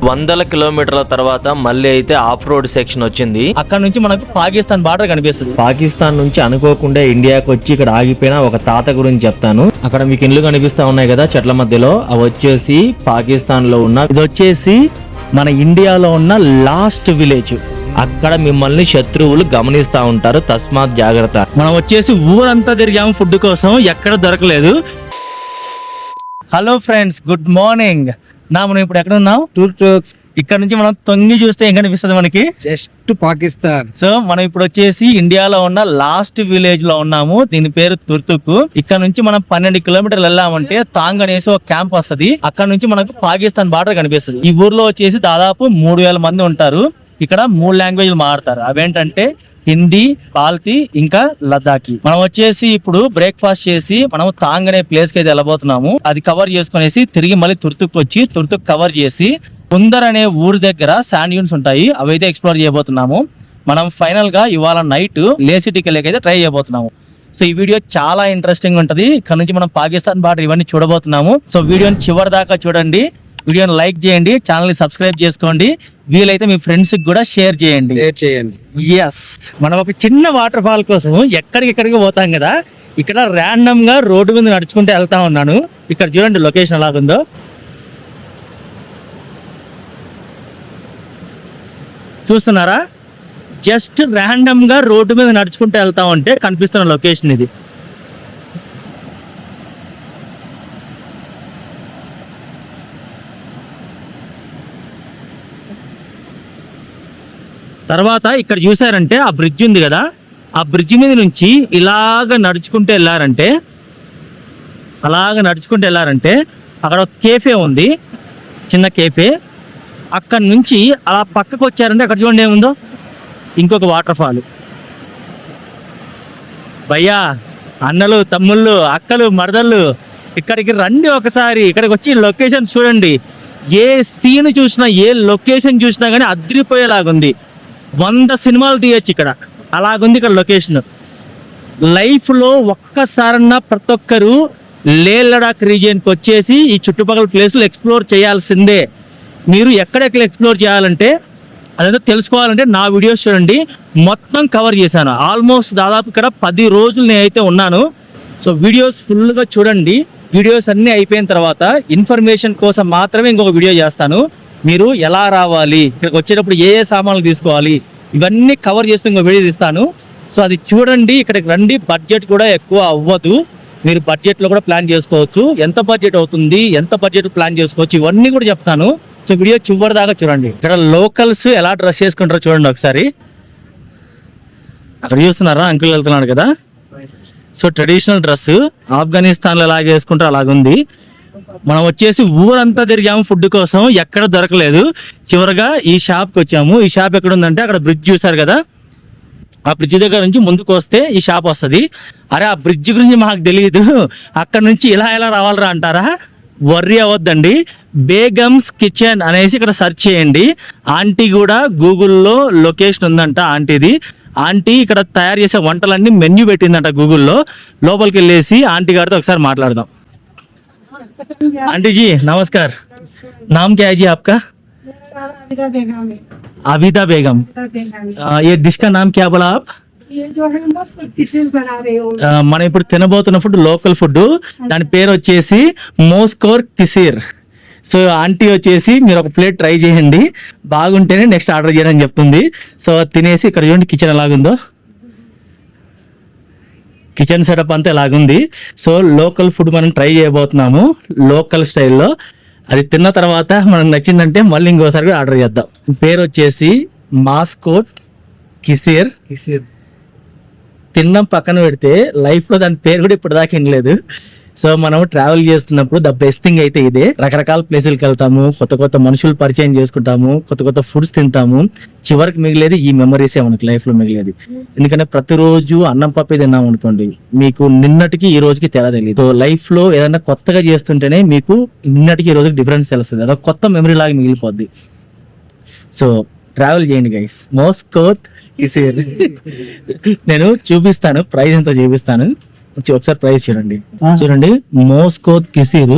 వందల కిలోమీటర్ల తర్వాత మళ్ళీ అయితే ఆఫ్ రోడ్ సెక్షన్ వచ్చింది. అక్కడ నుంచి మనకు పాకిస్తాన్ బార్డర్ కనిపిస్తుంది. పాకిస్తాన్ నుంచి అనుకోకుండా ఇండియాకి వచ్చి ఇక్కడ ఆగిపోయిన ఒక తాత గురించి చెప్తాను. అక్కడ మీకు ఇల్లు కనిపిస్తా ఉన్నాయి కదా చెట్ల మధ్యలో, అవి వచ్చేసి పాకిస్తాన్ లో ఉన్న, ఇది వచ్చేసి మన ఇండియాలో ఉన్న లాస్ట్ విలేజ్. అక్కడ మిమ్మల్ని శత్రువులు గమనిస్తా ఉంటారు, తస్మాత్ జాగ్రత్త. మనం వచ్చేసి ఊరంతా తిరిగాము ఫుడ్ కోసం, ఎక్కడ దొరకలేదు. Hello friends, good morning. మనం ఇప్పుడు ఎక్కడ ఉన్నాం? తుర్తుక్. ఇక్కడ నుంచి మనం తొంగి చూస్తే ఏం కనిపిస్తుంది మనకి? జస్ట్ పాకిస్తాన్. సో మనం ఇప్పుడు వచ్చేసి ఇండియాలో ఉన్న లాస్ట్ విలేజ్ లో ఉన్నాము. దీని పేరు తుర్తుక్. ఇక్కడ నుంచి మనం 12 కిలోమీటర్లు వెళ్ళామంటే తాంగ్ అనేసి ఒక క్యాంప్ వస్తుంది. అక్కడ నుంచి మనకు పాకిస్తాన్ బార్డర్ కనిపిస్తుంది. ఈ ఊర్లో వచ్చేసి దాదాపు 3000 మంది ఉంటారు. ఇక్కడ 3 లాంగ్వేజ్లు మాట్లాడతారు. అవేంటంటే హిందీ, బాల్తి, ఇంకా లద్దాఖీ. మనం వచ్చేసి ఇప్పుడు బ్రేక్ఫాస్ట్ చేసి మనం తాంగ్ అనే ప్లేస్ కి అయితే వెళ్ళబోతున్నాము. అది కవర్ చేసుకునేసి తిరిగి మళ్ళీ తుర్తుక్ వచ్చి తుర్తుక్ కవర్ చేసి కుందర్ అనే ఊరి దగ్గర శాండ్ డ్యూన్స్ ఉంటాయి, అవైతే ఎక్స్ప్లోర్ చేయబోతున్నాము. మనం ఫైనల్ గా ఇవాళ నైట్ లే సిటీకి వెళ్ళకైతే ట్రై చేయబోతున్నాము. సో ఈ వీడియో చాలా ఇంట్రెస్టింగ్ ఉంటది. ఇక్కడ నుంచి మనం పాకిస్తాన్ బార్డర్ ఇవన్నీ చూడబోతున్నాము. సో వీడియోని చివరి దాకా చూడండి, వీడియోని లైక్ చేయండి, ఛానల్ ని సబ్స్క్రైబ్ చేసుకోండి, వీలైతే మీ ఫ్రెండ్స్ కి కూడా షేర్ చేయండి. ఎస్, మనం ఒక చిన్న వాటర్ ఫాల్ కోసం ఎక్కడికి పోతాం కదా, ఇక్కడ ర్యాండమ్ గా రోడ్డు మీద నడుచుకుంటూ వెళ్తా ఉన్నాను. ఇక్కడ చూడండి లొకేషన్ ఎలాగుందో. చూస్తున్నారా? జస్ట్ ర్యాండమ్ గా రోడ్డు మీద నడుచుకుంటూ వెళ్తా ఉంటే కనిపిస్తున్న లొకేషన్ ఇది. తర్వాత ఇక్కడ చూసారంటే ఆ బ్రిడ్జ్ ఉంది కదా, ఆ బ్రిడ్జ్ మీద నుంచి ఇలాగ నడుచుకుంటూ వెళ్ళారంటే అక్కడ ఒక కేఫే ఉంది, చిన్న కేఫే. అక్కడ నుంచి అలా పక్కకు వచ్చారంటే అక్కడ చూడండి ఏముందో, ఇంకొక వాటర్ ఫాల్. భయ్యా, అన్నలు, తమ్ముళ్ళు, అక్కలు, మరదళ్ళు, ఇక్కడికి రండి ఒకసారి. ఇక్కడికి వచ్చి లొకేషన్ చూడండి. ఏ సీన్ చూసినా, ఏ లొకేషన్ చూసినా కానీ అదిరిపోయేలాగుంది. 100 సినిమాలు తీయచ్చు ఇక్కడ, అలాగుంది ఇక్కడ లొకేషన్. లైఫ్లో ఒక్కసారన్నా ప్రతి ఒక్కరు లే లడాక్ రీజియన్కి వచ్చేసి ఈ చుట్టుపక్కల ప్లేస్లు ఎక్స్ప్లోర్ చేయాల్సిందే. మీరు ఎక్కడెక్కడ ఎక్స్ప్లోర్ చేయాలంటే అదంతా తెలుసుకోవాలంటే నా వీడియోస్ చూడండి, మొత్తం కవర్ చేశాను. ఆల్మోస్ట్ దాదాపు ఇక్కడ 10 రోజులు నేనైతే ఉన్నాను. సో వీడియోస్ ఫుల్గా చూడండి. వీడియోస్ అన్నీ అయిపోయిన తర్వాత ఇన్ఫర్మేషన్ కోసం మాత్రమే ఇంకొక వీడియో చేస్తాను. మీరు ఎలా రావాలి, ఇక్కడికి వచ్చేటప్పుడు ఏ సామాన్లు తీసుకోవాలి, ఇవన్నీ కవర్ చేస్తూ ఇంకో వీడియో తీస్తాను. సో అది చూడండి. ఇక్కడికి రండి. బడ్జెట్ కూడా ఎక్కువ అవ్వదు, మీరు బడ్జెట్లో కూడా ప్లాన్ చేసుకోవచ్చు. ఎంత బడ్జెట్ అవుతుంది, ఎంత బడ్జెట్ ప్లాన్ చేసుకోవచ్చు, ఇవన్నీ కూడా చెప్తాను. సో వీడియో చివరి దాకా చూడండి. ఇక్కడ లోకల్స్ ఎలా డ్రెస్ చేసుకుంటారో చూడండి ఒకసారి. అక్కడ చూస్తున్నారా, అంకుల్ వెళ్తున్నాడు కదా. సో ట్రెడిషనల్ డ్రెస్ ఆఫ్ఘనిస్తాన్లో ఎలాగ వేసుకుంటారో అలాగుంది. మనం వచ్చేసి ఊరంతా తిరిగాము ఫుడ్ కోసం, ఎక్కడ దొరకలేదు. చివరిగా ఈ షాప్కి వచ్చాము. ఈ షాప్ ఎక్కడ ఉందంటే అక్కడ బ్రిడ్జ్ చూసారు కదా, ఆ బ్రిడ్జ్ దగ్గర నుంచి ముందుకు వస్తే ఈ షాప్ వస్తుంది. అరే, ఆ బ్రిడ్జ్ గురించి మాకు తెలియదు, అక్కడ నుంచి ఇలా రావాలరా అంటారా? వర్రీ అవ్వద్దండి. బేగమ్స్ కిచెన్ అనేసి ఇక్కడ సెర్చ్ చేయండి. ఆంటీ కూడా గూగుల్లో లొకేషన్ ఉందంట ఆంటీది. ఆంటీ ఇక్కడ తయారు చేసే వంటలన్నీ మెన్యూ పెట్టిందంట గూగుల్లో. లోపలికి వెళ్ళేసి ఆంటీ గారితో ఒకసారి మాట్లాడదాం. आंटी जी नमस्कार, नाम क्या है जी आपका? आबिदा बेगम। ये डिश का नाम क्या बोला आप? ये जो है मस्त किसिर बना रहे हो। మనం ఇప్పుడు తినబోతున్న ఫుడ్ లోకల్ ఫుడ్, దాని పేరు వచ్చేసి మోస్కోర్ కిసిర్. సో ఆంటీ వచ్చేసి మీరు ఒక ప్లేట్ ట్రై చేయండి, బాగుంటేనే నెక్స్ట్ ఆర్డర్ చేయని చెప్తుంది. సో తినేసి ఇక్కడ చూడండి కిచెన్ ఎలాగుందో, కిచెన్ సెటప్ అంతా ఎలాగుంది. సో లోకల్ ఫుడ్ మనం ట్రై చేయబోతున్నాము లోకల్ స్టైల్లో. అది తిన్న తర్వాత మనకు నచ్చిందంటే మళ్ళీ ఇంకోసారి కూడా ఆర్డర్ చేద్దాం. పేరు వచ్చేసి మాస్కోట్ కిసిర్. తిన్నాం పక్కన పెడితే లైఫ్లో దాని పేరు కూడా ఇప్పుడు దాకా వినలేదు. సో మనం ట్రావెల్ చేస్తున్నప్పుడు ద బెస్ట్ థింగ్ అయితే ఇదే. రకరకాల ప్లేసులకు వెళ్తాము, కొత్త మనుషులు పరిచయం చేసుకుంటాము, కొత్త ఫుడ్స్ తింటాము. చివరికి మిగిలేది ఈ మెమరీసే మనకి లైఫ్ లో మిగిలేది. ఎందుకంటే ప్రతిరోజు అన్నం పప్పే తిన్నాం అనుకోండి, మీకు నిన్నటికి ఈ రోజుకి తేడా తెలియదు. సో లైఫ్ లో ఏదైనా కొత్తగా చేస్తుంటేనే మీకు నిన్నటికి ఈ రోజుకి డిఫరెన్స్ తెలుస్తుంది, అదొక కొత్త మెమరీ లాగా మిగిలిపోద్ది. సో ట్రావెల్ చేయండి గైస్. మోస్కోట్ కిసిర్ నేను చూపిస్తాను, ప్రైస్ ఎంత చూపిస్తాను, ఒకసారి ప్రైస్ చూడండి. మోస్కోట్ కిసిర్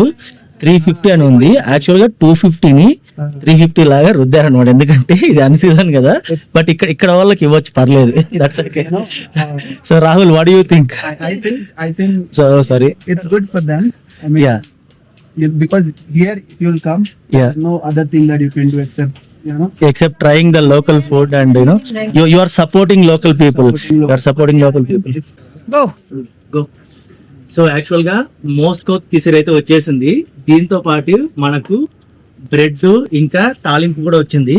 350 అని ఉంది. యాక్చువల్ గా 250ని 350 లాగా రుద్దారనమాట, ఎందుకంటే ఇది అన్ సీజన్ కదా. బట్ ఇక్కడ వాళ్ళకి ఇవ్వచ్చు, పర్లేదు. That's okay. So Rahul, what you think? I think so sorry. it's good for them. I mean, Yeah. because here if you'll come, there's no other thing that you can do except, you know. Except trying the local food and you are supporting local people. You are supporting local people. Go. So actual గా మోస్కో కిసిర్ అయితే వచ్చేసింది. దీంతో పాటు మనకు bread ఇంకా తాలింపు కూడా వచ్చింది.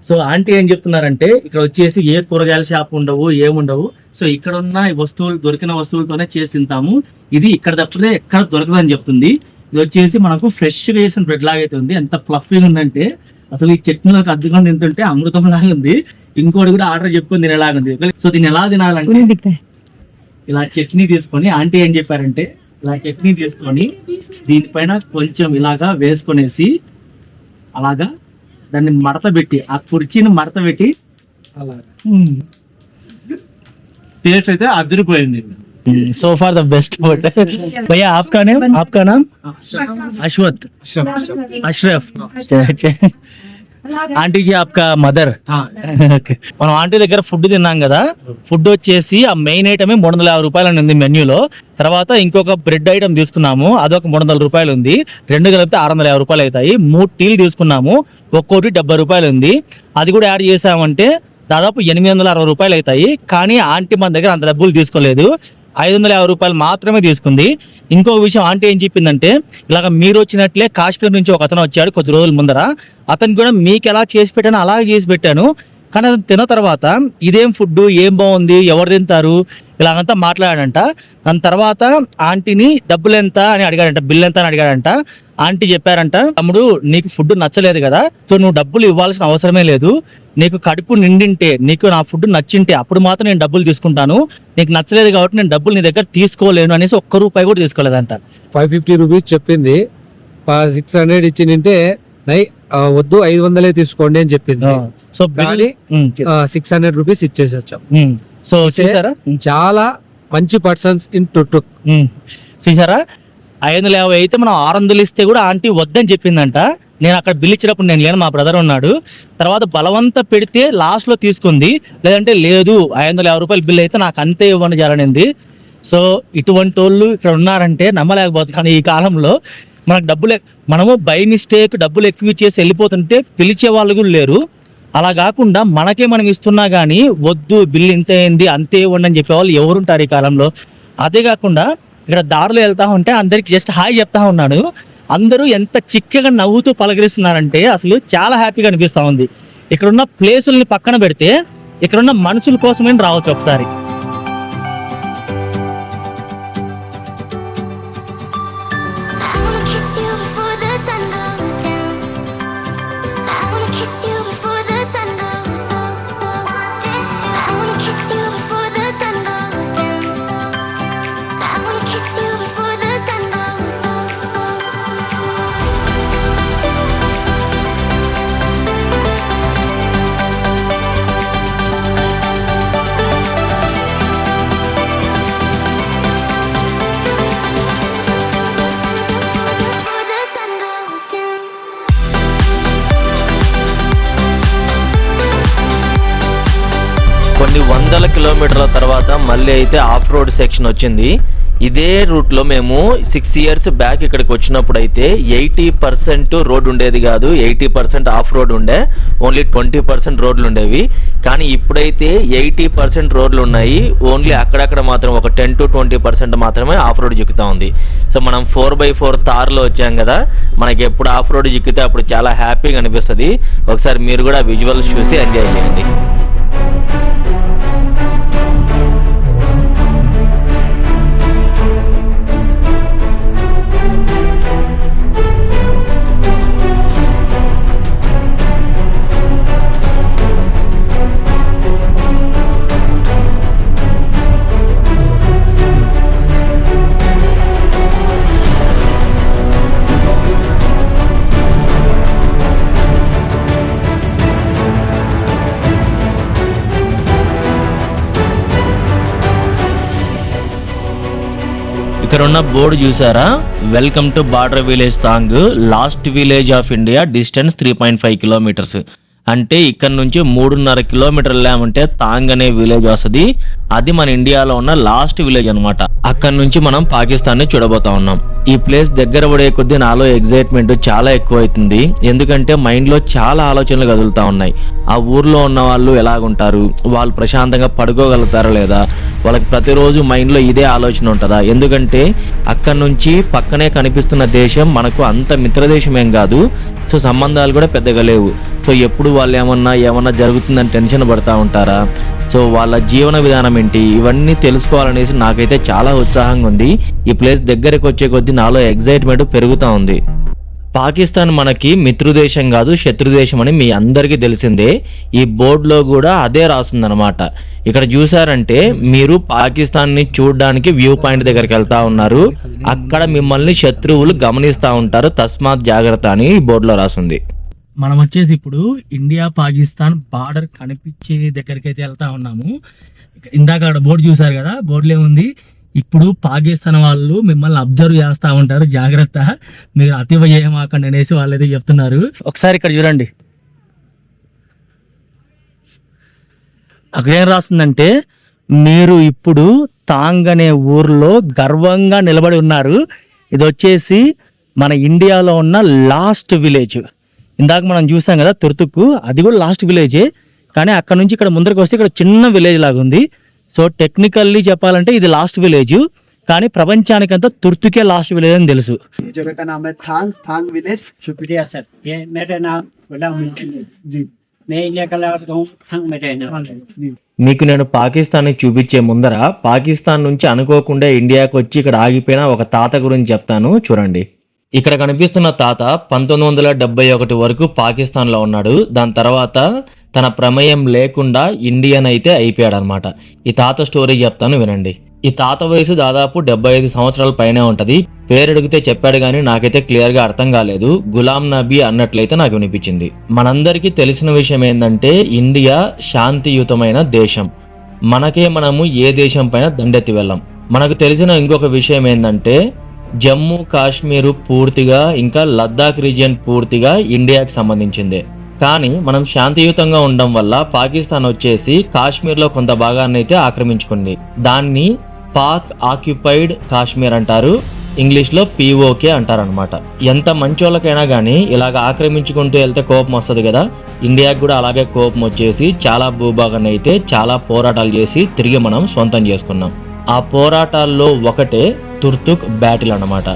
సో ఆంటీ ఏం చెప్తున్నారంటే ఇక్కడ వచ్చేసి ఏ కూరగాయల షాప్ ఉండవు, ఏముండవు. సో ఇక్కడ ఉన్న ఈ వస్తువులు, దొరికిన వస్తువులతోనే చేసి తింటాము. ఇది ఇక్కడ తప్పితే ఎక్కడ దొరకదని చెప్తుంది. ఇది వచ్చేసి మనకు ఫ్రెష్ వేసిన బ్రెడ్ లాగా అయితే ఉంది. ఎంత ఫ్లఫీగా ఉందంటే అసలు ఈ చట్నీలోకి అద్దుకొని తింటుంటే అమృతం లాగా ఉంది. ఇంకోటి కూడా ఆర్డర్ చెప్పుకొని తినేలాగా ఉంది. సో దీన్ని ఎలా తినాలంటే ఇలా చట్నీ తీసుకొని, ఆంటీ ఏం చెప్పారంటే ఇలా చట్నీ తీసుకొని దీనిపైన కొంచెం ఇలాగా వేసుకొనేసి అలాగా దాన్ని మడత పెట్టి, ఆ కుర్చీని మడత పెట్టి టేస్ట్ అయితే అదిరిపోయింది. So far the best food. భయ్యా ఆప్కా నామ్? అశ్వత్. అష్రఫ్. ఆంటీ జీ ఆప్కా మదర్. మనం ఆంటీ దగ్గర ఫుడ్ తిన్నాం కదా, ఫుడ్ వచ్చేసి ఆ మెయిన్ ఐటమే 350 రూపాయలు అని ఉంది మెన్యూలో. తర్వాత ఇంకొక బ్రెడ్ ఐటమ్ తీసుకున్నాము, అదొక 300 రూపాయలు ఉంది. రెండు కలిపితే 650 రూపాయలు అవుతాయి. 3 టీలు తీసుకున్నాము, ఒక్కోటి 70 రూపాయలు ఉంది. అది కూడా యాడ్ చేసామంటే దాదాపు 860 రూపాయలు అవుతాయి. కానీ ఆంటీ మన దగ్గర అంత డబ్బులు తీసుకోలేదు, 550 రూపాయలు మాత్రమే తీసుకుంది. ఇంకొక విషయం ఆంటీ ఏం చెప్పిందంటే, ఇలాగ మీరు వచ్చినట్లే కాశ్మీర్ నుంచి ఒక అతను వచ్చాడు కొద్ది రోజుల ముందర. అతను కూడా మీకు ఎలా చేసి పెట్టాను అలాగే చేసి పెట్టాను. కానీ అది తిన్న తర్వాత ఇదేం ఫుడ్, ఏం బాగుంది, ఎవరు తింటారు, ఇలాగంతా మాట్లాడాడంట. దాని తర్వాత ఆంటీని డబ్బులు ఎంత అని అడిగాడంట, బిల్ ఎంత అని అడిగాడంట. ఆంటీ చెప్పారంట, తమ్ముడు నీకు ఫుడ్ నచ్చలేదు కదా, సో నువ్వు డబ్బులు ఇవ్వాల్సిన అవసరమే లేదు. నీకు కడుపు నిండింటే, నీకు నా ఫుడ్ నచ్చింటే అప్పుడు మాత్రం నేను డబ్బులు తీసుకుంటాను. నీకు నచ్చలేదు కాబట్టి నేను డబ్బులు నీ దగ్గర తీసుకోలేను అనేసి 1 రూపాయి కూడా తీసుకోలేదంట. 550 రూపీస్ చెప్పింది, 600 ఇచ్చిందంటే వద్దు 500 తీసుకోండి అని చెప్పింది. సో కానీ 600 రూపీస్ ఇచ్చేసి వచ్చాం. సో చూసారా, చాలా మంచి పర్సన్స్ ఇన్ టుక్. చూసారా, 550 అయితే మనం 600 ఇస్తే కూడా ఆంటీ వద్దని చెప్పిందంట. నేను అక్కడ బిల్ ఇచ్చినప్పుడు నేను లేను, మా బ్రదర్ ఉన్నాడు. తర్వాత బలవంత పెడితే లాస్ట్ లో తీసుకుంది, లేదంటే లేదు 550 రూపాయల బిల్ అయితే నాకు అంతే ఇవ్వని జరనింది. సో ఇటువంటి వాళ్ళు ఇక్కడ ఉన్నారంటే నమ్మలేకపోతున్నాను ఈ కాలంలో. మనకు మనము బై మిస్టేక్ డబ్బులు ఎక్కువ ఇచ్చేసి వెళ్ళిపోతుంటే పిలిచే వాళ్ళు కూడా లేరు. అలా కాకుండా మనకే మనం ఇస్తున్నా కానీ వద్దు, బిల్ ఇంత అయింది అంతే ఇవ్వండి అని చెప్పేవాళ్ళు ఎవరుంటారు ఈ కాలంలో. అదే కాకుండా ఇక్కడ దారిలో వెళ్తా ఉంటే అందరికి జస్ట్ హాయ్ చెప్తా ఉన్నాను. అందరూ ఎంత చిక్కగా నవ్వుతూ పలకరిస్తున్నారంటే అసలు చాలా హ్యాపీగా అనిపిస్తూ ఉంది. ఇక్కడున్న ప్లేసుల్ని పక్కన పెడితే ఇక్కడున్న మనుషుల కోసమే రావచ్చు ఒకసారి. కొన్ని వందల కిలోమీటర్ల తర్వాత మళ్ళీ అయితే ఆఫ్ రోడ్ సెక్షన్ వచ్చింది. ఇదే రూట్లో మేము 6 years బ్యాక్ ఇక్కడికి వచ్చినప్పుడు అయితే 80% రోడ్ ఉండేది కాదు, 80% ఆఫ్ రోడ్ ఉండే, ఓన్లీ 20% రోడ్లు ఉండేవి. కానీ ఇప్పుడైతే 80% రోడ్లు ఉన్నాయి, ఓన్లీ అక్కడక్కడ మాత్రం ఒక 10 to 20% మాత్రమే ఆఫ్ రోడ్ చిక్కుతా ఉంది. సో మనం 4x4 తార్లో వచ్చాం కదా, మనకి ఎప్పుడు ఆఫ్ రోడ్ చిక్కితే అప్పుడు చాలా హ్యాపీగా అనిపిస్తుంది. ఒకసారి మీరు కూడా విజువల్స్ చూసి ఎంజాయ్ చేయండి. ఇక్కడ ఉన్న బోర్డు చూసారా, welcome to border village తాంగ్, last village of India, distance 3.5 kilometres. అంటే ఇక్కడ నుంచి 3.5 కిలోమీటర్లు లేమంటే తాంగ్ అనే విలేజ్ వస్తుంది. అది మన ఇండియాలో ఉన్న లాస్ట్ విలేజ్ అన్నమాట. అక్కడ నుంచి మనం పాకిస్తాన్ ని చూడబోతా ఉన్నాం. ఈ ప్లేస్ దగ్గర పడే కొద్దీ నాలో ఎగ్జైట్మెంట్ చాలా ఎక్కువ అవుతుంది. ఎందుకంటే మైండ్ లో చాలా ఆలోచనలు కదులుతా ఉన్నాయి. ఆ ఊర్లో ఉన్న వాళ్ళు ఎలాగుంటారు, వాళ్ళు ప్రశాంతంగా పడుకోగలుగుతారా లేదా, వాళ్ళకి ప్రతిరోజు మైండ్ లో ఇదే ఆలోచన ఉంటుందా. ఎందుకంటే అక్కడ నుంచి పక్కనే కనిపిస్తున్న దేశం మనకు అంత మిత్రదేశం ఏం కాదు. సో సంబంధాలు కూడా పెద్దగా లేవు. సో ఎప్పుడు వాళ్ళు ఏమన్నా జరుగుతుందని టెన్షన్ పడతా ఉంటారా, సో వాళ్ళ జీవన విధానం ఏంటి, ఇవన్నీ తెలుసుకోవాలనేసి నాకైతే చాలా ఉత్సాహంగా ఉంది. ఈ ప్లేస్ దగ్గరకు వచ్చే కొద్దీ నాలో ఎగ్జైట్మెంట్ పెరుగుతూ ఉంది. పాకిస్తాన్ మనకి మిత్రుదేశం కాదు, శత్రుదేశం అని మీ అందరికీ తెలిసిందే. ఈ బోర్డులో కూడా అదే రాస్తుందన్నమాట. ఇక్కడ చూసారంటే మీరు పాకిస్తాన్ ని చూడడానికి వ్యూ పాయింట్ దగ్గరికి వెళ్తా ఉన్నారు. అక్కడ మిమ్మల్ని శత్రువులు గమనిస్తా ఉంటారు, తస్మాత్ జాగ్రత్త అని ఈ బోర్డులో రాసింది. మనం వచ్చేసి ఇప్పుడు ఇండియా పాకిస్తాన్ బార్డర్ కనిపించే దగ్గరికి అయితే వెళ్తా ఉన్నాము. ఇందాక అక్కడ బోర్డు చూసారు కదా, బోర్డులో ఏముంది, ఇప్పుడు పాకిస్తాన్ వాళ్ళు మిమ్మల్ని అబ్జర్వ్ చేస్తూ ఉంటారు, జాగ్రత్త, మీరు అతివ చేయమాకండి అనేసి వాళ్ళు అయితే చెప్తున్నారు. ఒకసారి ఇక్కడ చూడండి, అక్కడ ఏం రాస్తుందంటే, మీరు ఇప్పుడు తాంగ్ అనే ఊర్లో గర్వంగా నిలబడి ఉన్నారు. ఇది వచ్చేసి మన ఇండియాలో ఉన్న లాస్ట్ విలేజ్. ఇందాక మనం చూసాం కదా తుర్తుకు, అది కూడా లాస్ట్ విలేజే. కానీ అక్కడ నుంచి ఇక్కడ ముందరికి వస్తే ఇక్కడ చిన్న విలేజ్ లాగా ఉంది. సో టెక్నికల్లీ చెప్పాలంటే ఇది లాస్ట్ విలేజ్, కానీ ప్రపంచానికంతా తుర్తుకే లాస్ట్ విలేజ్ అని తెలుసు. जगह का नाम है थांग विलेज। शुक्रिया सर, ये मेरा नाम गुलाम हुसैन है जी। मैं इंडिया का लास्ट हूँ थांग में रहना जी। మీకు నేను పాకిస్తాన్ ని చూపించే ముందర పాకిస్తాన్ నుంచి అనుకోకుండా ఇండియాకి వచ్చి ఇక్కడ ఆగిపోయిన ఒక తాత గురించి చెప్తాను, చూడండి. ఇక్కడ కనిపిస్తున్న తాత 1971 వరకు పాకిస్తాన్ లో ఉన్నాడు. దాని తర్వాత తన ప్రమేయం లేకుండా ఇండియన్ అయితే అయిపోయాడు అనమాట. ఈ తాత స్టోరీ చెప్తాను, వినండి. ఈ తాత వయసు దాదాపు 75 సంవత్సరాల పైనే ఉంటది. పేరు అడిగితే చెప్పాడు కానీ నాకైతే క్లియర్ గా అర్థం కాలేదు. గులాం నబీ అన్నట్లయితే నాకు వినిపించింది. మనందరికీ తెలిసిన విషయం ఏంటంటే ఇండియా శాంతియుతమైన దేశం. మనము ఏ దేశం పైన దండెత్తి వెళ్ళాం. మనకు తెలిసిన ఇంకొక విషయం ఏంటంటే జమ్మూ కాశ్మీర్ పూర్తిగా, ఇంకా లద్దాఖ్ రీజియన్ పూర్తిగా ఇండియాకి సంబంధించిందే. కానీ మనం శాంతియుతంగా ఉండడం వల్ల పాకిస్తాన్ వచ్చేసి కాశ్మీర్లో కొంత భాగాన్ని అయితే ఆక్రమించుకుంది. దాన్ని పాక్ ఆక్యుపైడ్ కాశ్మీర్ అంటారు, ఇంగ్లీష్లో POK అంటారనమాట. ఎంత మంచోళ్ళకైనా కానీ ఇలాగ ఆక్రమించుకుంటూ వెళ్తే కోపం వస్తుంది కదా. ఇండియాకి కూడా అలాగే కోపం వచ్చేసి చాలా భూభాగాన్ని అయితే చాలా పోరాటాలు చేసి తిరిగి మనం సొంతం చేసుకున్నాం. ఆ పోరాటాల్లో ఒకటే తుర్తుక్ బ్యాటిల్ అన్నమాట.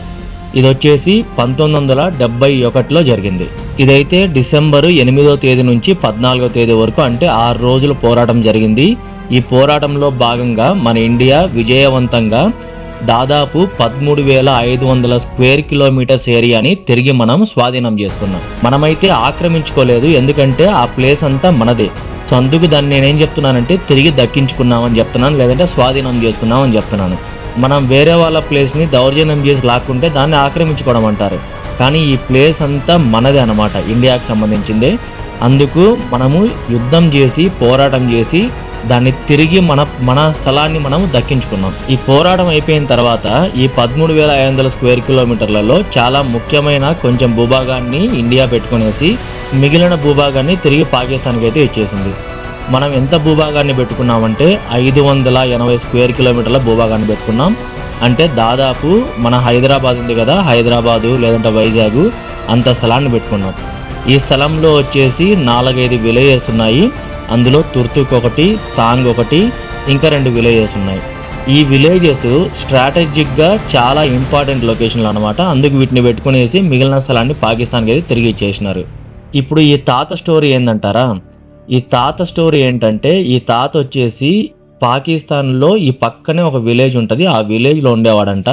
ఇది వచ్చేసి 1971లో జరిగింది. ఇదైతే డిసెంబర్ 8వ తేదీ నుంచి 14వ తేదీ వరకు, అంటే 6 రోజుల పోరాటం జరిగింది. ఈ పోరాటంలో భాగంగా మన ఇండియా విజయవంతంగా దాదాపు 13,500 స్క్వేర్ కిలోమీటర్స్ ఏరియాని తిరిగి మనం స్వాధీనం చేసుకున్నాం. మనమైతే ఆక్రమించుకోలేదు, ఎందుకంటే ఆ ప్లేస్ అంతా మనదే. సో అందుకు దాన్ని నేనేం చెప్తున్నానంటే తిరిగి దక్కించుకున్నామని చెప్తున్నాను, లేదంటే స్వాధీనం చేసుకున్నామని చెప్తున్నాను. మనం వేరే వాళ్ళ ప్లేస్ని దౌర్జన్యం చేసి లాక్కుంటే దాన్ని ఆక్రమించుకోవడం అంటారు. కానీ ఈ ప్లేస్ అంతా మనదే అన్నమాట, ఇండియాకి సంబంధించిందే. అందుకు మనము యుద్ధం చేసి పోరాటం చేసి దాన్ని తిరిగి మన స్థలాన్ని మనం దక్కించుకున్నాం. ఈ పోరాటం అయిపోయిన తర్వాత ఈ 13,500 స్క్వేర్ కిలోమీటర్లలో చాలా ముఖ్యమైన కొంచెం భూభాగాన్ని ఇండియా పెట్టుకునేసి మిగిలిన భూభాగాన్ని తిరిగి పాకిస్తాన్కి అయితే ఇచ్చేసింది. మనం ఎంత భూభాగాన్ని పెట్టుకున్నామంటే 580 స్క్వేర్ కిలోమీటర్ల భూభాగాన్ని పెట్టుకున్నాం. అంటే దాదాపు మన హైదరాబాద్ ఉంది కదా, హైదరాబాదు లేదంటే వైజాగ్, అంత స్థలాన్ని పెట్టుకున్నాం. ఈ స్థలంలో వచ్చేసి 4-5 విలేజెస్ ఉన్నాయి. అందులో తుర్తుక్ ఒకటి, తాంగ్ ఒకటి, ఇంకా 2 విలేజెస్ ఉన్నాయి. ఈ విలేజెస్ స్ట్రాటజిక్గా చాలా ఇంపార్టెంట్ లొకేషన్లు అనమాట. అందుకు వీటిని పెట్టుకునేసి మిగిలిన స్థలాన్ని పాకిస్తాన్కి అయితే తిరిగి ఇచ్చేసినారు. ఇప్పుడు ఈ తాత స్టోరీ ఏందంటారా? ఈ తాత స్టోరీ ఏంటంటే ఈ తాత వచ్చేసి పాకిస్తాన్లో ఈ పక్కనే ఒక విలేజ్ ఉంటుంది, ఆ విలేజ్లో ఉండేవాడంట.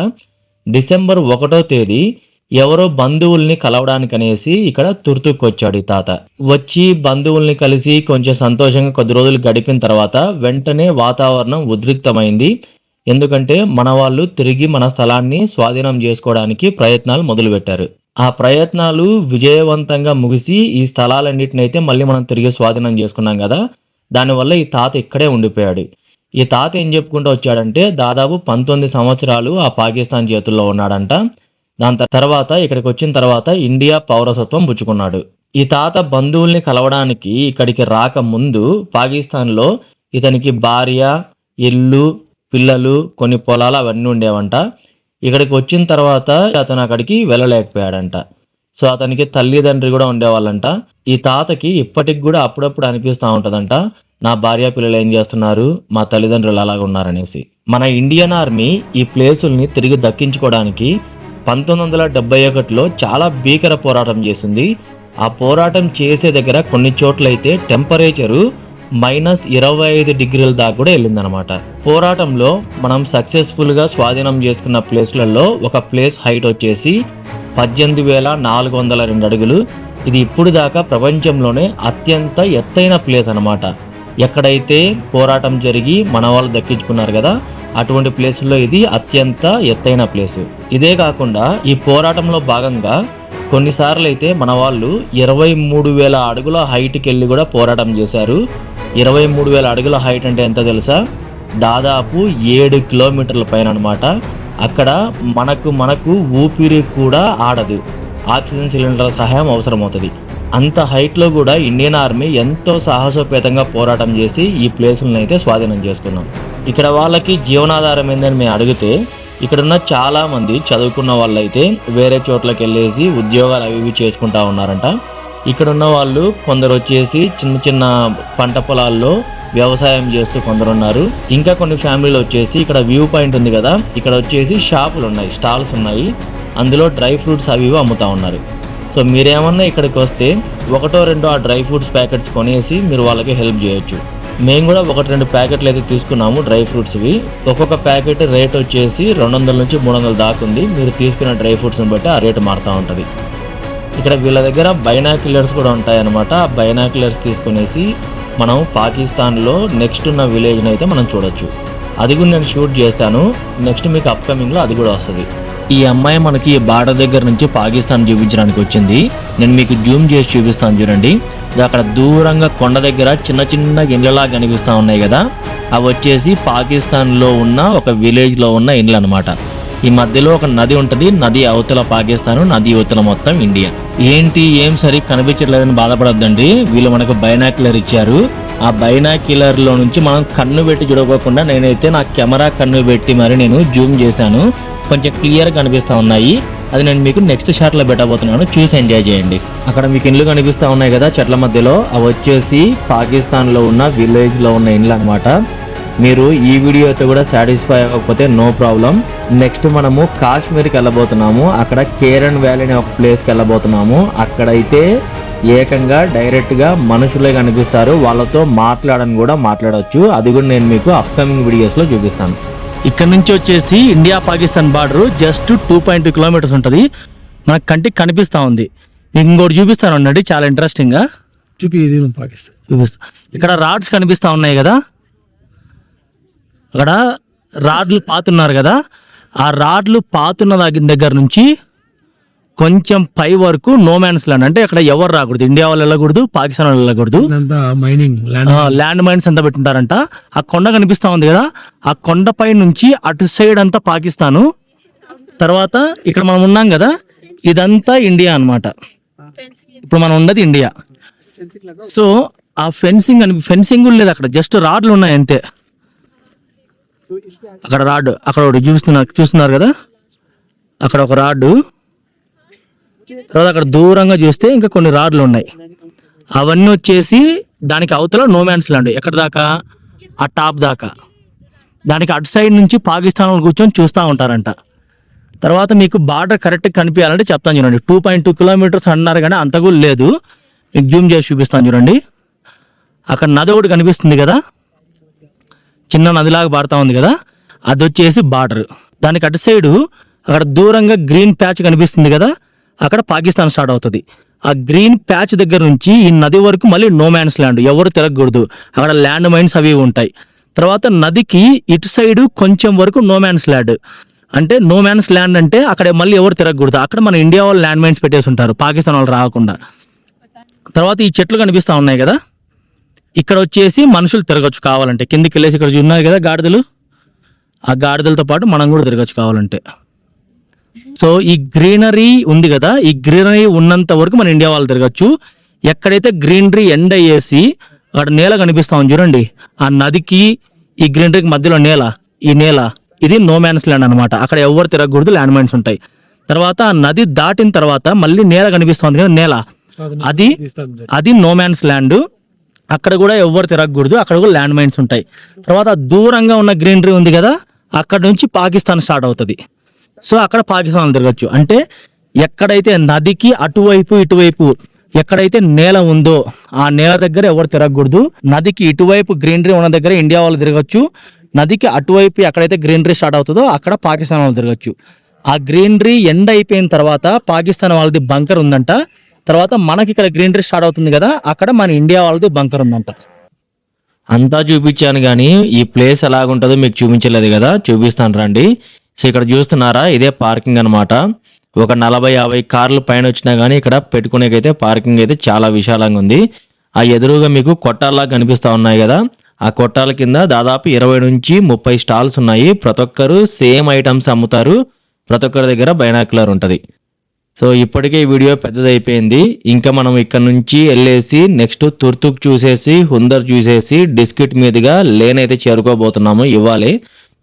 డిసెంబర్ 1వ తేదీ ఎవరో బంధువుల్ని కలవడానికి అనేసి ఇక్కడ తుర్తుక్ వచ్చాడు ఈ తాత. వచ్చి బంధువుల్ని కలిసి కొంచెం సంతోషంగా కొద్ది రోజులు గడిపిన తర్వాత వెంటనే వాతావరణం ఉద్రిక్తమైంది. ఎందుకంటే మన వాళ్ళు తిరిగి మన స్థలాన్ని స్వాధీనం చేసుకోవడానికి ప్రయత్నాలు మొదలుపెట్టారు. ఆ ప్రయత్నాలు విజయవంతంగా ముగిసి ఈ స్థలాలన్నిటినైతే మళ్ళీ మనం తిరిగి స్వాధీనం చేసుకున్నాం కదా. దానివల్ల ఈ తాత ఇక్కడే ఉండిపోయాడు. ఈ తాత ఏం చెప్పుకుంటూ వచ్చాడంటే దాదాపు 19 సంవత్సరాలు ఆ పాకిస్తాన్ చేతుల్లో ఉన్నాడంట. దాని తర్వాత ఇక్కడికి వచ్చిన తర్వాత ఇండియా పౌరసత్వం పుచ్చుకున్నాడు. ఈ తాత బంధువుల్ని కలవడానికి ఇక్కడికి రాకముందు పాకిస్తాన్లో ఇతనికి భార్య, ఇల్లు, పిల్లలు, కొన్ని పొలాలు అవన్నీ ఉండేవంట. ఇక్కడికి వచ్చిన తర్వాత అతను అక్కడికి వెళ్ళలేకపోయాడంట. సో అతనికి తల్లిదండ్రి కూడా ఉండేవాళ్ళంట. ఈ తాతకి ఇప్పటికి కూడా అప్పుడప్పుడు అనిపిస్తూ ఉంటుందంట, నా భార్య పిల్లలు ఏం చేస్తున్నారు, మా తల్లిదండ్రులు అలాగ ఉన్నారనేసి. మన ఇండియన్ ఆర్మీ ఈ ప్లేసుల్ని తిరిగి దక్కించుకోవడానికి 1971లో చాలా భీకర పోరాటం చేసింది. ఆ పోరాటం చేసే దగ్గర కొన్ని చోట్లయితే టెంపరేచరు -25 డిగ్రీల దాకా కూడా వెళ్ళిందనమాట. పోరాటంలో మనం సక్సెస్ఫుల్గా స్వాధీనం చేసుకున్న ప్లేస్లలో ఒక ప్లేస్ హైట్ వచ్చేసి 18,402 అడుగులు. ఇది ఇప్పుడు దాకా ప్రపంచంలోనే అత్యంత ఎత్తైన ప్లేస్ అనమాట. ఎక్కడైతే పోరాటం జరిగి మన వాళ్ళు దక్కించుకున్నారు కదా, అటువంటి ప్లేసుల్లో ఇది అత్యంత ఎత్తైన ప్లేసు. ఇదే కాకుండా ఈ పోరాటంలో భాగంగా కొన్నిసార్లు అయితే మన వాళ్ళు 23,000 అడుగుల హైట్కి వెళ్ళి కూడా పోరాటం చేశారు. 23,000 అడుగుల హైట్ అంటే ఎంత తెలుసా? దాదాపు 7 కిలోమీటర్ల పైన అనమాట. అక్కడ మనకు ఊపిరి కూడా ఆడదు, ఆక్సిజన్ సిలిండర్ సహాయం అవసరం అవుతుంది. అంత హైట్లో కూడా ఇండియన్ ఆర్మీ ఎంతో సాహసోపేతంగా పోరాటం చేసి ఈ ప్లేసులను అయితే స్వాధీనం చేసుకున్నాం. ఇక్కడ వాళ్ళకి జీవనాధారం ఏందని మేము అడిగితే ఇక్కడున్న చాలా మంది చదువుకున్న వాళ్ళైతే వేరే చోట్లకి వెళ్ళేసి ఉద్యోగాలు అవి చేసుకుంటా ఉన్నారంట. ఇక్కడున్న వాళ్ళు కొందరు వచ్చేసి చిన్న చిన్న పంట పొలాల్లో వ్యవసాయం చేస్తూ కొందరున్నారు. ఇంకా కొన్ని ఫ్యామిలీలు వచ్చేసి ఇక్కడ వ్యూ పాయింట్ ఉంది కదా, ఇక్కడ వచ్చేసి షాపులు ఉన్నాయి, స్టాల్స్ ఉన్నాయి, అందులో డ్రై ఫ్రూట్స్ అవి అమ్ముతా ఉన్నారు. సో మీరేమన్నా ఇక్కడికి వస్తే 1-2 ఆ డ్రై ఫ్రూట్స్ ప్యాకెట్స్ కొనేసి మీరు వాళ్ళకి హెల్ప్ చేయొచ్చు. మేము కూడా 1-2 ప్యాకెట్లు అయితే తీసుకున్నాము డ్రై ఫ్రూట్స్వి. ఒక్కొక్క ప్యాకెట్ రేట్ వచ్చేసి 200 నుంచి 300 దాకా ఉంది. మీరు తీసుకున్న డ్రై ఫ్రూట్స్ని బట్టి ఆ రేటు మారుతూ ఉంటుంది. ఇక్కడ వీళ్ళ దగ్గర బైనాక్యులర్స్ కూడా ఉంటాయన్నమాట. ఆ బైనాక్యులర్స్ తీసుకునేసి మనం పాకిస్తాన్లో నెక్స్ట్ ఉన్న విలేజ్ని అయితే మనం చూడొచ్చు. అది కూడా నేను షూట్ చేశాను. నెక్స్ట్ మీకు అప్కమింగ్లో అది కూడా వస్తుంది. ఈ అమ్మాయి మనకి బార్డర్ దగ్గర నుంచి పాకిస్తాన్ చూపించడానికి వచ్చింది. నేను మీకు జూమ్ చేసి చూపిస్తాను చూడండి. అక్కడ దూరంగా కొండ దగ్గర చిన్న చిన్న ఇండ్లలా కనిపిస్తూ ఉన్నాయి కదా, అవి వచ్చేసి పాకిస్తాన్లో ఉన్న ఒక విలేజ్లో ఉన్న ఇండ్లు అనమాట. ఈ మధ్యలో ఒక నది ఉంటుంది, నది అవతల పాకిస్తాను, నది అవతల మొత్తం ఇండియా. ఏం సరి కనిపించట్లేదని బాధపడొద్దండి. వీళ్ళు మనకు బైనాక్యులర్ ఇచ్చారు. ఆ బైనాక్యులర్లో నుంచి మనం కన్ను పెట్టి చూడకోకుండా నేనైతే నా కెమెరా కన్ను పెట్టి మరి నేను జూమ్ చేశాను. కొంచెం క్లియర్గా కనిపిస్తూ ఉన్నాయి. అది నేను మీకు నెక్స్ట్ షాట్లో పెట్టబోతున్నాను, చూసి ఎంజాయ్ చేయండి. అక్కడ మీకు ఇండ్లు కనిపిస్తూ ఉన్నాయి కదా చెట్ల మధ్యలో, అవి వచ్చేసి పాకిస్తాన్లో ఉన్న విలేజ్లో ఉన్న ఇండ్లు అనమాట. మీరు ఈ వీడియోతో కూడా సాటిస్ఫై అవ్వకపోతే నో ప్రాబ్లం. నెక్స్ట్ మనము కాశ్మీర్కి వెళ్ళబోతున్నాము. అక్కడ కేరన్ వ్యాలీ అనే ఒక ప్లేస్కి వెళ్ళబోతున్నాము. అక్కడైతే ఏకంగా డైరెక్ట్గా మనుషులే కనిపిస్తారు, వాళ్ళతో మాట్లాడని కూడా మాట్లాడవచ్చు. అది కూడా నేను మీకు అప్కమింగ్ వీడియోస్లో చూపిస్తాను. ఇక్కడ నుంచి వచ్చేసి India Pakistan border just 2.2 kilometres ఉంటుంది. మనకు కంటికి కనిపిస్తూ ఉంది. ఇంకోటి చూపిస్తాను అన్నట్టు, చాలా ఇంట్రెస్టింగ్గా పాకిస్తాన్ చూపిస్తా. ఇక్కడ రాడ్స్ కనిపిస్తూ ఉన్నాయి కదా, అక్కడ రాడ్లు పాతున్నారు కదా, ఆ రాడ్లు పాతున్న దగ్గర నుంచి కొంచెం పై వరకు నో మ్యాన్స్ ల్యాండ్. అంటే అక్కడ ఎవరు రాకూడదు, ఇండియా వాళ్ళు వెళ్ళకూడదు, పాకిస్తాన్ వాళ్ళు వెళ్ళకూడదు. మైనింగ్ ల్యాండ్ మైన్స్ అంతా పెట్టుంటారంట. ఆ కొండ కనిపిస్తా ఉంది కదా, ఆ కొండపై నుంచి అటు సైడ్ అంతా పాకిస్తాను, తర్వాత ఇక్కడ మనం ఉన్నాం కదా, ఇదంతా ఇండియా అన్నమాట. ఇప్పుడు మనం ఉన్నది ఇండియా. సో ఆ ఫెన్సింగ్ లేదు, అక్కడ జస్ట్ రాడ్లు ఉన్నాయి అంతే. అక్కడ రాడ్, అక్కడ ఒకటి చూస్తున్నారు కదా, అక్కడ ఒక రాడ్డు, తర్వాత అక్కడ దూరంగా చూస్తే ఇంకా కొన్ని రాడ్లు ఉన్నాయి. అవన్నీ వచ్చేసి దానికి అవతల నో మ్యాన్స్ ల్యాండ్. ఎక్కడ దాకా? ఆ టాప్ దాకా. దానికి అటు సైడ్ నుంచి పాకిస్తాన్ వాళ్ళు కూర్చొని చూస్తూ ఉంటారంట. తర్వాత మీకు బార్డర్ కరెక్ట్గా కనిపించాలంటే చెప్తాను చూడండి. 2.2 కిలోమీటర్స్ అన్నారు కానీ అంత కూడా లేదు. మీకు జూమ్ చేసి చూపిస్తాను చూడండి. అక్కడ నది ఒకటి కనిపిస్తుంది కదా, చిన్న నదిలాగా పారుతా ఉంది కదా, అది వచ్చేసి బార్డర్. దానికి అటు సైడు అక్కడ దూరంగా గ్రీన్ ప్యాచ్ కనిపిస్తుంది కదా, అక్కడ పాకిస్తాన్ స్టార్ట్ అవుతుంది. ఆ గ్రీన్ ప్యాచ్ దగ్గర నుంచి ఈ నది వరకు మళ్ళీ నో మ్యాన్స్ ల్యాండ్, ఎవరు తిరగకూడదు. అక్కడ ల్యాండ్ మైన్స్ అవి ఉంటాయి. తర్వాత నదికి ఇటు సైడు కొంచెం వరకు నో మ్యాన్స్ ల్యాండ్. అంటే నో మ్యాన్స్ ల్యాండ్ అంటే అక్కడ మళ్ళీ ఎవరు తిరగకూడదు. అక్కడ మన ఇండియా వాళ్ళు ల్యాండ్ మైన్స్ పెట్టేసి ఉంటారు, పాకిస్తాన్ వాళ్ళు రాకుండా. తర్వాత ఈ చెట్లు కనిపిస్తూ ఉన్నాయి కదా, ఇక్కడ వచ్చేసి మనుషులు తిరగచ్చు కావాలంటే, కిందికి వెళ్ళేసి ఇక్కడ ఉన్నాయి కదా గాడిదలు, ఆ గాడిదలతో పాటు మనం కూడా తిరగచ్చు కావాలంటే. సో ఈ గ్రీనరీ ఉంది కదా, ఈ గ్రీనరీ ఉన్నంత వరకు మన ఇండియా వాళ్ళు తిరగచ్చు. ఎక్కడైతే గ్రీనరీ ఎండ్ అయ్యేసి అక్కడ నేల కనిపిస్తా ఉంది చూడండి, ఆ నదికి ఈ గ్రీనరీకి మధ్యలో నేల, ఈ నేల ఇది నో మ్యాన్స్ ల్యాండ్ అనమాట. అక్కడ ఎవరు తిరగకూడదు, ల్యాండ్ మైన్స్ ఉంటాయి. తర్వాత ఆ నది దాటిన తర్వాత మళ్ళీ నేల కనిపిస్తా ఉంది కదా, నేల అది నో మ్యాన్స్ ల్యాండ్. అక్కడ కూడా ఎవరు తిరగకూడదు, అక్కడ కూడా ల్యాండ్ మైన్స్ ఉంటాయి. తర్వాత దూరంగా ఉన్న గ్రీనరీ ఉంది కదా, అక్కడ నుంచి పాకిస్తాన్ స్టార్ట్ అవుతుంది. సో అక్కడ పాకిస్తాన్ తిరగచ్చు. అంటే ఎక్కడైతే నదికి అటువైపు ఇటువైపు ఎక్కడైతే నేల ఉందో ఆ నేల దగ్గర ఎవరు తిరగకూడదు. నదికి ఇటువైపు గ్రీనరీ ఉన్న దగ్గర ఇండియా వాళ్ళు తిరగచ్చు. నదికి అటువైపు ఎక్కడైతే గ్రీనరీ స్టార్ట్ అవుతుందో అక్కడ పాకిస్తాన్ వాళ్ళు తిరగచ్చు. ఆ గ్రీనరీ ఎండ్ అయిపోయిన తర్వాత పాకిస్తాన్ వాళ్ళది బంకర్ ఉందంట. తర్వాత మనకి ఇక్కడ గ్రీనరీ స్టార్ట్ అవుతుంది కదా, అక్కడ మన ఇండియా వాళ్ళది బంకర్ ఉందంట. అంతా చూపించాను కానీ ఈ ప్లేస్ ఎలాగుంటుందో మీకు చూపించలేదు కదా, చూపిస్తాను రండి. సో ఇక్కడ చూస్తున్నారా, ఇదే పార్కింగ్ అనమాట. ఒక 40-50 కార్లు పైన వచ్చినా కానీ ఇక్కడ పెట్టుకునేకైతే పార్కింగ్ అయితే చాలా విశాలంగా ఉంది. ఆ ఎదురుగా మీకు కొట్టాల్లా కనిపిస్తూ ఉన్నాయి కదా, ఆ కొట్టాల కింద దాదాపు 20 నుంచి 30 స్టాల్స్ ఉన్నాయి. ప్రతి ఒక్కరు సేమ్ ఐటమ్స్ అమ్ముతారు. ప్రతి ఒక్కరి దగ్గర బైనాక్యులర్ ఉంటుంది. సో ఇప్పటికే ఈ వీడియో పెద్దదైపోయింది. ఇంకా మనం ఇక్కడ నుంచి వెళ్ళేసి నెక్స్ట్ తుర్తుక్ చూసేసి హుందర్ చూసేసి డిస్కిట్ మీదుగా లేన్ అయితే చేరుకోబోతున్నాము ఇవ్వాలి.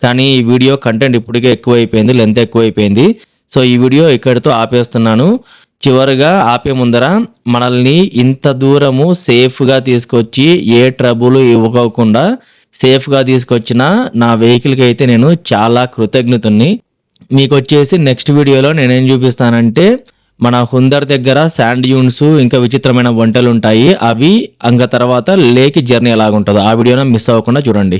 కానీ ఈ వీడియో కంటెంట్ ఇప్పటికే ఎక్కువైపోయింది, లెంత్ ఎక్కువైపోయింది. సో ఈ వీడియో ఇక్కడితో ఆపేస్తున్నాను. చివరిగా ఆపే ముందర మనల్ని ఇంత దూరము సేఫ్గా తీసుకొచ్చి ఏ ట్రబుల్ ఇవ్వకుండా సేఫ్గా తీసుకొచ్చిన నా వెహికల్కి అయితే నేను చాలా కృతజ్ఞతని. మీకు వచ్చేసి నెక్స్ట్ వీడియోలో నేనేం చూపిస్తానంటే మన హుందర్ దగ్గర శాండ్ డ్యూన్స్ ఇంకా విచిత్రమైన వంటలు ఉంటాయి. అవి ఇంకా తర్వాత లేక్ జర్నీ ఎలాగుంటుందో ఆ వీడియోను మిస్ అవ్వకుండా చూడండి.